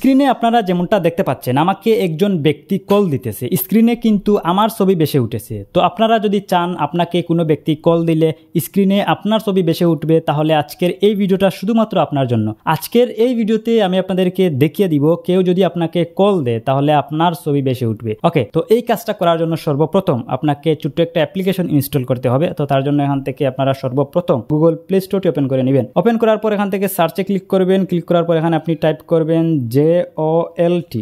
স্ক্রিনে আপনারা যেমনটা দেখতে পাচ্ছেন আমাকে একজন ব্যক্তি কল দিতেছে, স্ক্রিনে কিন্তু আমার ছবি বেশি উঠেছে। তো আপনারা যদি চান আপনাকে কোনো ব্যক্তি কল দিলে স্ক্রিনে আপনার ছবি বেশি উঠবে, তাহলে আজকের এই ভিডিওটা শুধুমাত্র আপনার জন্য। আজকের এই ভিডিওতে আমি আপনাদেরকে দেখিয়ে দিব কেউ যদি আপনাকে কল দেয় তাহলে আপনার ছবি বেশি উঠবে। ওকে, তো এই কাজটা করার জন্য সর্বপ্রথম আপনাকে ছোট্ট একটা অ্যাপ্লিকেশন ইনস্টল করতে হবে। তো তার জন্য এখান থেকে আপনারা সর্বপ্রথম গুগল প্লে স্টোরটি ওপেন করে নেবেন। ওপেন করার পর এখান থেকে সার্চে ক্লিক করবেন। ক্লিক করার পর এখানে আপনি টাইপ করবেন JOLT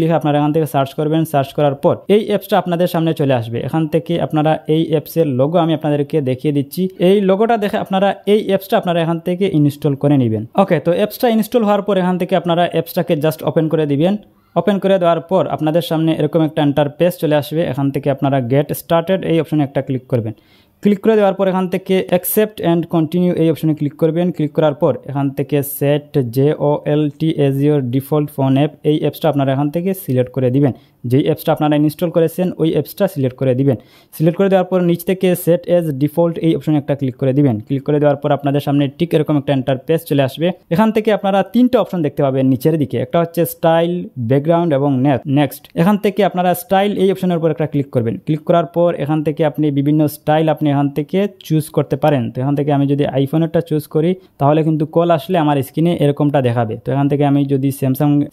লিখে আপনারা এখান থেকে সার্চ করবেন। সার্চ করার পর এই অ্যাপসটা আপনাদের সামনে চলে আসবে। এখান থেকে আপনারা এই অ্যাপসের লোগো আমি আপনাদেরকে দেখিয়ে দিচ্ছি। এই লোগোটা দেখে আপনারা এই অ্যাপসটা আপনারা এখান থেকে ইনস্টল করে নেবেন। ওকে, তো অ্যাপসটা ইনস্টল হওয়ার পর এখান থেকে আপনারা অ্যাপসটাকে জাস্ট ওপেন করে দিবেন। ওপেন করে দেওয়ার পর আপনাদের সামনে এরকম একটা ইন্টারফেস চলে আসবে। এখান থেকে আপনারা গেট স্টার্টেড এই অপশনে একটা ক্লিক করবেন। ক্লিক করে দেওয়ার পর এখান থেকে অ্যাকসেপ্ট অ্যান্ড কন্টিনিউ এই অপশনে ক্লিক করবেন। ক্লিক করার পর এখান থেকে set JOLT as your default phone app এই অ্যাপসটা আপনারা এখান থেকে সিলেক্ট করে দিবেন। যেই অ্যাপসটা আপনারা ইনস্টল করেছেন ওই অ্যাপসটা সিলেক্ট করে দিবেন। সিলেক্ট করে দেওয়ার পর নিচ থেকে সেট এজ ডিফল্ট এই অপশনে একটা ক্লিক করে দিবেন। ক্লিক করে দেওয়ার পর আপনাদের সামনে ঠিক এরকম একটা ইন্টারফেস চলে আসবে। এখান থেকে আপনারা তিনটা অপশন দেখতে পাবেন নিচের দিকে। একটা হচ্ছে স্টাইল, ব্যাকগ্রাউন্ড এবং নেক্সট। এখান থেকে আপনারা স্টাইল এই অপশনের উপর একটা ক্লিক করবেন। ক্লিক করার পর এখান থেকে আপনি বিভিন্ন স্টাইল আপনি এখান থেকে চুজ করতে পারেন। তো এখান থেকে আমি যদি আইফোনেরটা চুজ করি তাহলে কিন্তু কল আসলে আমার স্ক্রিনে এরকমটা দেখাবে। তো এখান থেকে আমি যদি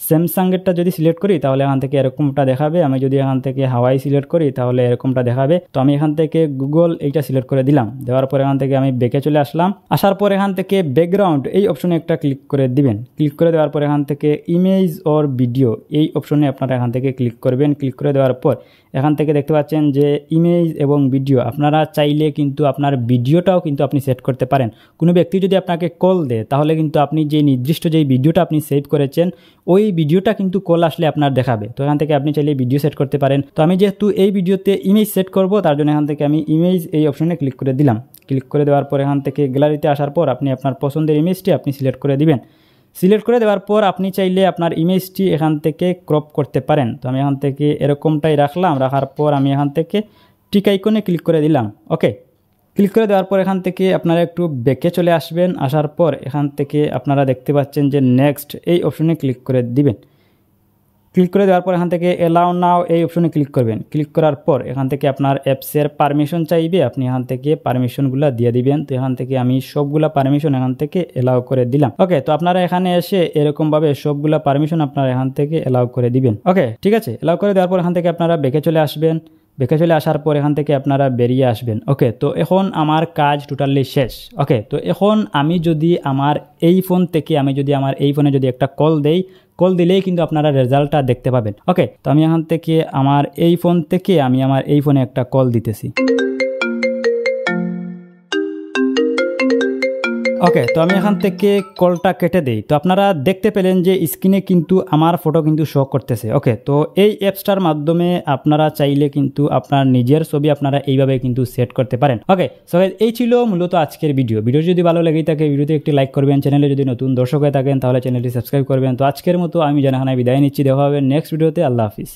স্যামসাংয়েরটা যদি সিলেক্ট করি তাহলে এখান থেকে এরকমটা দেখাবে। আমি যদি এখান থেকে হাওয়াই সিলেক্ট করি তাহলে এরকমটা দেখাবে। তো আমি এখান থেকে গুগল এইটা সিলেক্ট করে দিলাম। দেওয়ার পর এখান থেকে আমি ব্যাকে চলে আসলাম। আসার পর এখান থেকে ব্যাকগ্রাউন্ড এই অপশনে একটা ক্লিক করে দিবেন। ক্লিক করে দেওয়ার পর এখান থেকে ইমেজ অর ভিডিও এই অপশনে আপনারা এখান থেকে ক্লিক করবেন। ক্লিক করে দেওয়ার পর এখান থেকে দেখতে পাচ্ছেন যে ইমেজ এবং ভিডিও আপনারা চাইলে কিন্তু আপনার ভিডিওটাও কিন্তু আপনি সেট করতে পারেন। কোনো ব্যক্তি যদি আপনাকে কল দেয় তাহলে কিন্তু আপনি যে নির্দিষ্ট যেই ভিডিওটা আপনি সেভ করেছেন ওই ভিডিওটা কিন্তু কল আসলে আপনার দেখাবে। তো এখান থেকে আপনি চাইলে ভিডিও সেট করতে পারেন। তো আমি যেহেতু এই ভিডিওতে ইমেজ সেট করব তার জন্য এখান থেকে আমি ইমেজ এই অপশনে ক্লিক করে দিলাম। ক্লিক করে দেওয়ার পর এখান থেকে গ্যালারিতে আসার পর আপনি আপনার পছন্দের ইমেজটি আপনি সিলেক্ট করে দিবেন। সিলেক্ট করে দেওয়ার পর আপনি চাইলে আপনার ইমেজটি এখান থেকে ক্রপ করতে পারেন। তো আমি এখান থেকে এরকমটাই রাখলাম। রাখার পর আমি এখান থেকে টিক আইকনে ক্লিক করে দিলাম। ওকে, ক্লিক করে দেওয়ার পর এখান থেকে আপনারা একটু ব্যাকে চলে আসবেন। আসার পর এখান থেকে আপনারা দেখতে পাচ্ছেন যে নেক্সট এই অপশনে ক্লিক করে দিবেন। ক্লিক করে দেওয়ার পর এখান থেকে অ্যালাউ নাও এই অপশনে ক্লিক করবেন। ক্লিক করার পর এখান থেকে আপনার অ্যাপসের পারমিশন চাইবে, আপনি এখান থেকে পারমিশনগুলো দিয়ে দিবেন। তো এখান থেকে আমি সবগুলা পারমিশন এখান থেকে অ্যালাউ করে দিলাম। ওকে, তো আপনারা এখানে এসে এরকমভাবে সবগুলা পারমিশন আপনারা এখান থেকে অ্যালাউ করে দিবেন। ওকে, ঠিক আছে। অ্যালাউ করে দেওয়ার পর এখান থেকে আপনারা ব্যাকে চলে আসবেন। ব্যাকে চলে আসার পর এখান থেকে আপনারা বেরিয়ে আসবেন। ওকে, তো এখন আমার কাজ টোটালি শেষ। ওকে, তো এখন আমি যদি আমার এই ফোন থেকে আমার এই ফোনে যদি একটা কল দেই, কল দিলেই কিন্তু আপনারা রেজাল্টটা দেখতে পাবেন। ওকে, তো আমি এখান থেকে আমার এই ফোন থেকে আমার এই ফোনে একটা কল দিতেছি। ওকে, তো আমি এখান থেকে কলটা কেটে দেই। তো আপনারা দেখতে পেলেন যে স্ক্রিনে কিন্তু আমার ফটো কিন্তু শো করতেছে। ওকে, তো এই অ্যাপসটার মাধ্যমে আপনারা চাইলে কিন্তু আপনার নিজের ছবি আপনারা এইভাবে কিন্তু সেট করতে পারেন। ওকে, সো এই ছিল মূলত আজকের ভিডিও। যদি ভালো লেগে থাকে ভিডিওতে একটি লাইক করবেন। চ্যানেলে যদি নতুন দর্শক হয়ে থাকেন তাহলে চ্যানেলটি সাবস্ক্রাইব করবেন। তো আজকের মতো আমি জানাখানায় বিদায় নিচ্ছি। দেখা হবে নেক্সট ভিডিওতে। আল্লাহ হাফিজ।